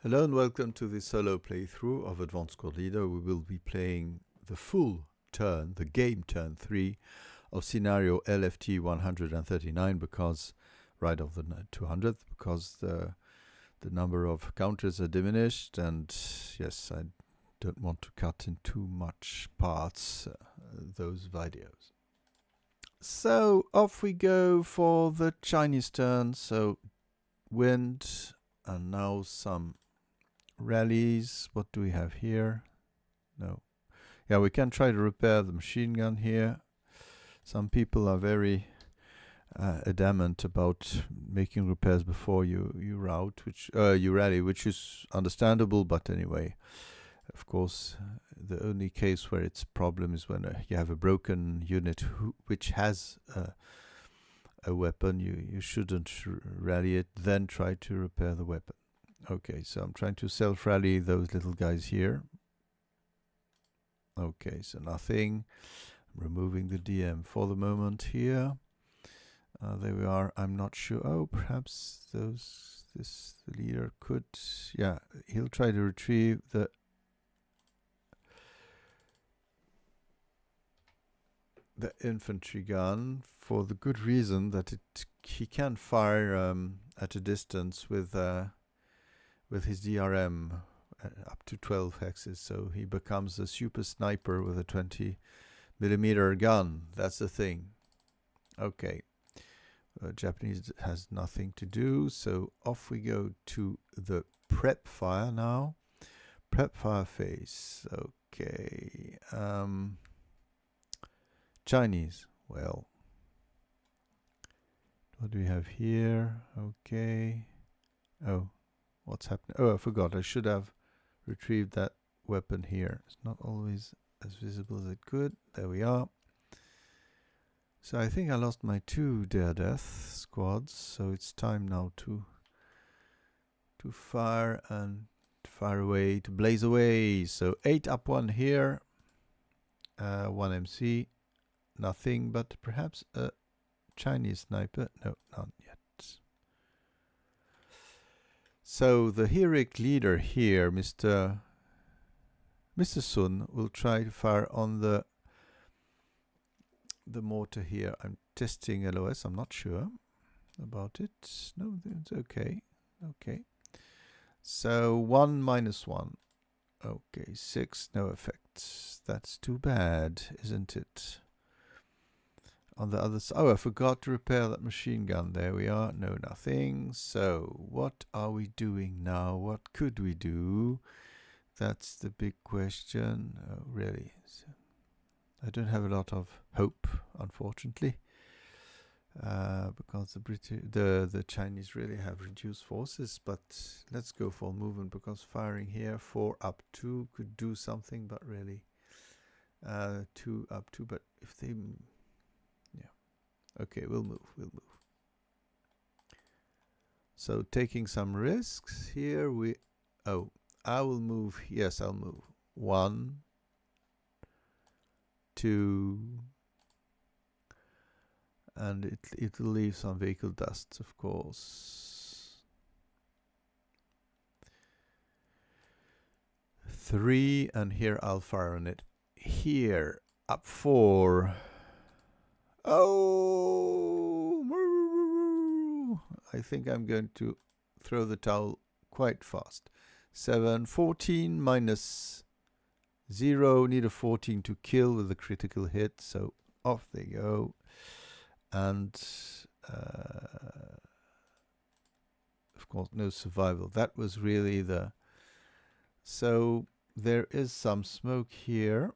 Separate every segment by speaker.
Speaker 1: Hello and welcome to the solo playthrough of Advanced Squad Leader. We will be playing the full turn, the game turn 3 of scenario LFT139 because, right of the 200th, because the number of counters are diminished, and yes, I don't want to cut in too much parts those videos. So off we go for the Chinese turn. So wind, and now some rallies. What do we have here? No. Yeah, we can try to repair the machine gun here. Some people are very adamant about making repairs before you route, you rally, which is understandable. But anyway, of course, the only case where it's a problem is when you have a broken unit which has a weapon. You shouldn't rally it, then try to repair the weapon. Okay, so I'm trying to self-rally those little guys here. Okay, so nothing. I'm removing the DM for the moment here. There we are. I'm not sure. Oh, perhaps the leader could. Yeah, he'll try to retrieve the infantry gun for the good reason that he can fire at a distance with his DRM up to 12 hexes, so he becomes a super sniper with a 20mm gun. That's the thing. Okay, Japanese has nothing to do, so off we go to the prep fire now. Prep fire phase. Okay, Chinese. Well, what do we have here? Okay. Oh, what's happening? Oh, I forgot. I should have retrieved that weapon here. It's not always as visible as it could. There we are. So I think I lost my 2 dare death squads, so it's time now to fire and fire away, to blaze away. So 8 up 1 here, 1 MC, nothing but perhaps a Chinese sniper. No, not yet. So the heroic leader here, Mr. Sun, will try to fire on the mortar here. I'm testing LOS. I'm not sure about it. No, it's okay. Okay. So 1 minus 1. Okay, 6, no effect. That's too bad, isn't it? On the other side, oh, I forgot to repair that machine gun. There we are. No, nothing. So what are we doing now? What could we do? That's the big question. Oh, really? I don't have a lot of hope, unfortunately, because the Chinese really have reduced forces. But let's go for movement, because firing here 4 up 2 could do something, but really 2 up 2. But if they, yeah, okay, we'll move. So taking some risks here. I will move. Yes, I'll move. 1, 2, and it will leave some vehicle dust, of course. 3, and here I'll fire on it. Here, up 4. Oh, I think I'm going to throw the towel quite fast. 7, 14 minus 0. Need a 14 to kill with a critical hit, so off they go. And of course, no survival. That was really the... So there is some smoke here.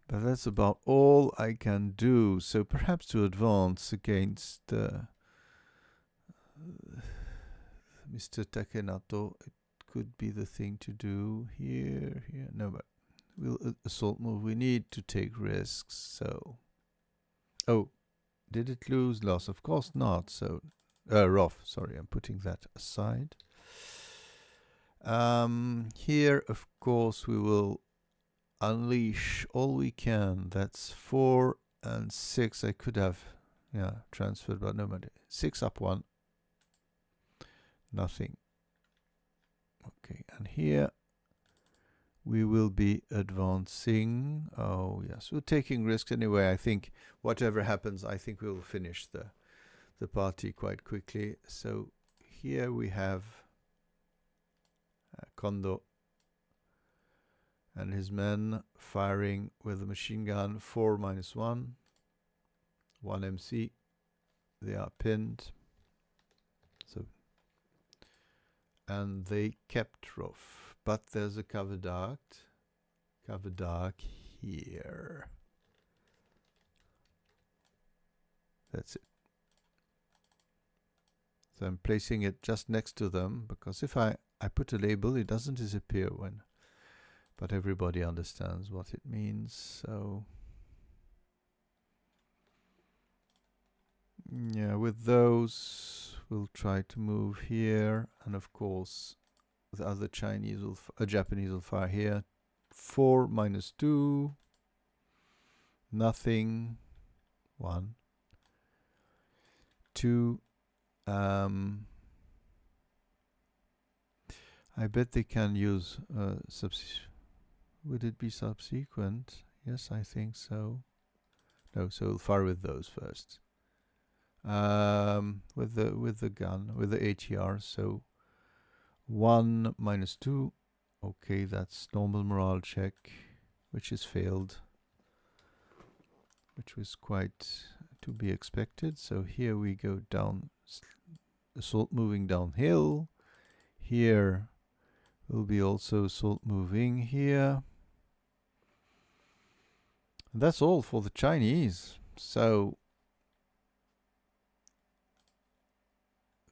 Speaker 1: But that's about all I can do. So perhaps to advance against Mr. Takenato, it could be the thing to do here. No, but we'll assault move. We need to take risks. So, oh, did it lose loss? Of course not. So, Roth, sorry, I'm putting that aside. Here, of course, we will unleash all we can. That's 4 and 6. I could have transferred, but no matter. 6 up 1. Nothing. Okay, and here we will be advancing. Oh yes, we're taking risks anyway. I think whatever happens, I think we'll finish the party quite quickly. So here we have Kondo and his men firing with a machine gun. 4-1, 1 MC. They are pinned. So, and they kept rough, but there's a cover dark here. That's it. So I'm placing it just next to them, because if I put a label, it doesn't disappear when, but everybody understands what it means. So yeah, with those, we'll try to move here, and of course, the other Japanese will fire here. 4-2, nothing. 1, 2. I bet they can use would it be subsequent? Yes, I think so. No, so we'll fire with those first. With the gun, with the ATR. So 1-2. Okay, that's normal morale check, which is failed, which was quite to be expected. So here we go down, assault moving downhill. Here will be also assault moving here. And that's all for the Chinese. So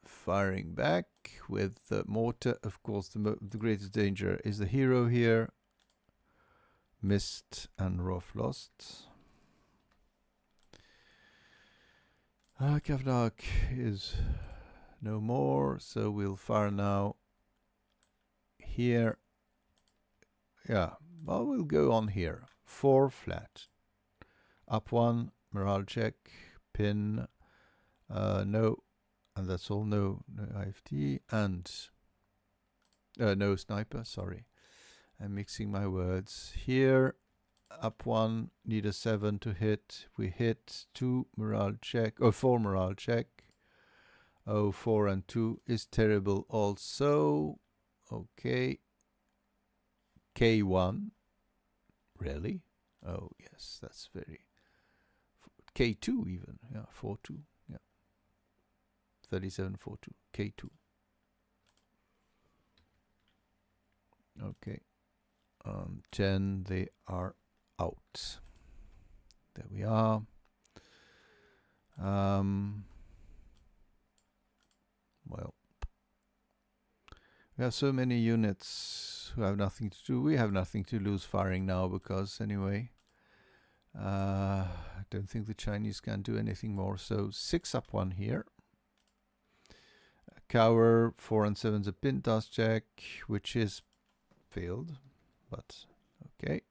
Speaker 1: firing back with the mortar. Of course, the greatest danger is the hero here. Missed and Roth lost. Kavnak is no more, so we'll fire now here. Yeah, well, we'll go on here. 4 flat. Up 1, morale check, pin, no, and that's all. No IFT, and no sniper, sorry. I'm mixing my words. Here, up 1, need a 7 to hit. We hit 2 morale check, or 4 morale check. Oh, 4 and 2 is terrible also. Okay. K1. Really? Oh, yes, that's very. K2 even. Yeah, 4-2. Yeah. 37-42. K2. Okay. 10, they are out. There we are. Well, we have so many units who have nothing to do. We have nothing to lose firing now, because anyway, I don't think the Chinese can do anything more. So 6 up 1 here. Cower 4 and 7 is a Pintas check, which is failed, but okay.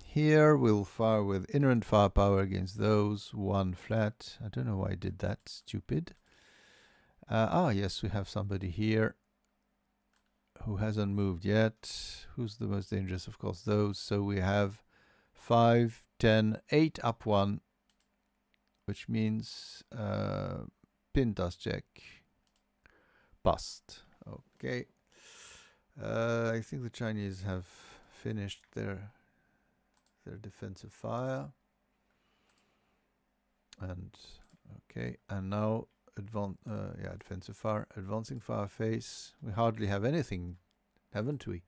Speaker 1: Here we'll fire with inherent firepower against those. 1 flat. I don't know why I did that. Stupid. Yes, we have somebody here who hasn't moved yet. Who's the most dangerous? Of course, those. So we have 5, 10, 8 up 1, which means Pintas check. Bust. Okay. I think the Chinese have finished their defensive fire. And okay, and now defensive fire, advancing fire phase. We hardly have anything, haven't we?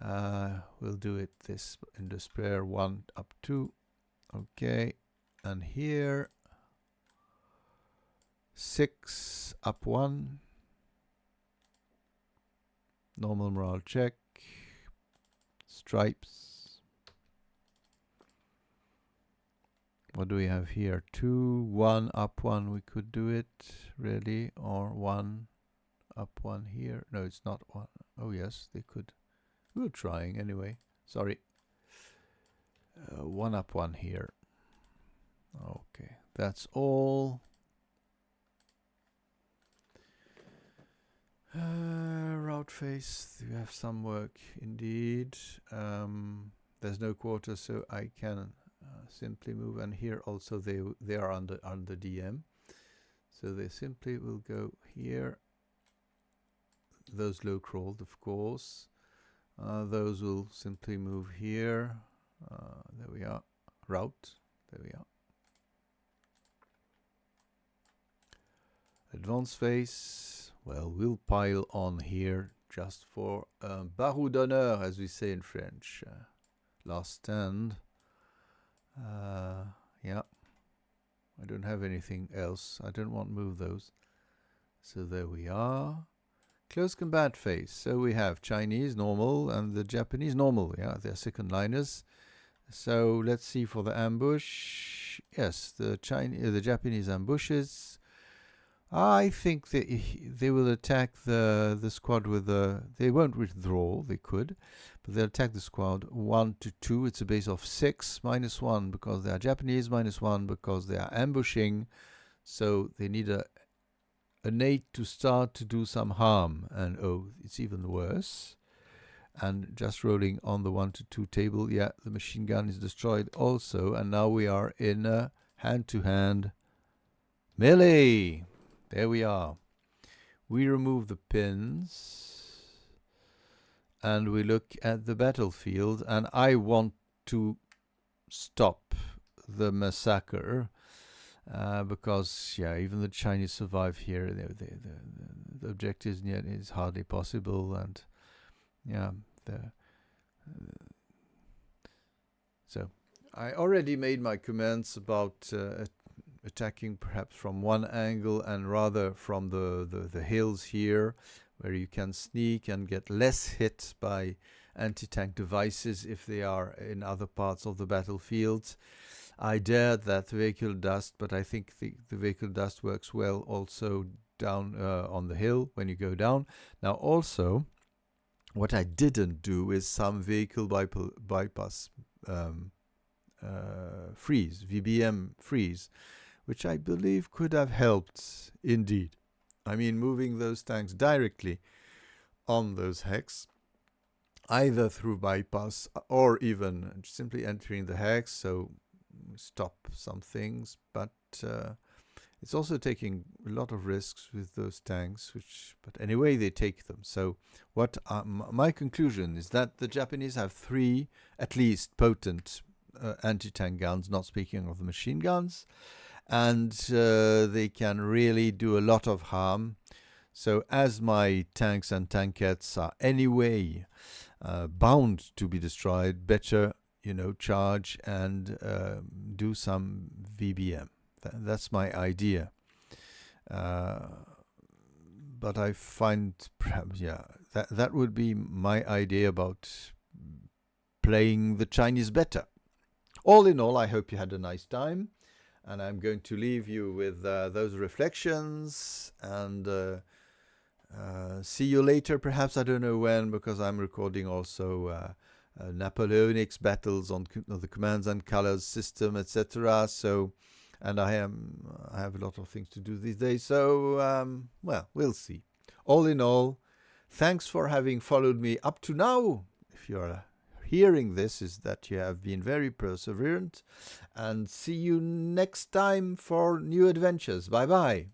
Speaker 1: We'll do it this in despair. 1 up 2. Okay, and here 6 up 1. Normal morale check. Stripes. What do we have here? 2, 1 up 1. We could do it really, or 1 up 1 here. No, it's not 1. Oh yes, they could. We were trying anyway. Sorry. 1 up 1 here. Okay, that's all. Route face, you have some work indeed. There's no quarter, so I can simply move, and here also they are under DM, so they simply will go here. Those low crawled, of course. Those will simply move here. There we are. Route. There we are. Advance phase. Well, we'll pile on here just for barreau d'honneur, as we say in French. Last stand. Yeah. I don't have anything else. I don't want to move those. So there we are. Close combat phase. So we have Chinese normal and the Japanese normal. Yeah, they're second liners. So let's see for the ambush. Yes, the Japanese ambushes. I think they will attack the squad with the. They won't withdraw. They could, but they'll attack the squad 1 to 2. It's a base of 6 -1 because they are Japanese, -1 because they are ambushing. So they need an 8 to start to do some harm, and oh, it's even worse. And just rolling on the 1 to 2 table, yeah, the machine gun is destroyed also, and now we are in a hand-to-hand melee. There we are. We remove the pins, and we look at the battlefield, and I want to stop the massacre. Because yeah, even the Chinese survive here. The objective yet is hardly possible, and yeah, so I already made my comments about attacking perhaps from one angle and rather from the hills here, where you can sneak and get less hit by anti-tank devices if they are in other parts of the battlefield. I dared that vehicle dust, but I think the vehicle dust works well also down on the hill when you go down. Now also, what I didn't do is some vehicle bypass freeze, VBM freeze, which I believe could have helped indeed. I mean, moving those tanks directly on those hex, either through bypass or even simply entering the hex, so stop some things, but it's also taking a lot of risks with those tanks, but anyway, they take them. So what my conclusion is that the Japanese have 3 at least potent anti-tank guns, not speaking of the machine guns, and they can really do a lot of harm. So as my tanks and tankettes are anyway bound to be destroyed, better charge and do some VBM. That's my idea. But I find perhaps, yeah, that would be my idea about playing the Chinese better. All in all, I hope you had a nice time, and I'm going to leave you with those reflections, and see you later, perhaps. I don't know when, because I'm recording also Napoleonics battles on the commands and colors system, etc. So, and I have a lot of things to do these days. So, well, we'll see. All in all, thanks for having followed me up to now. If you're hearing this, is that you have been very perseverant, and see you next time for new adventures. Bye bye.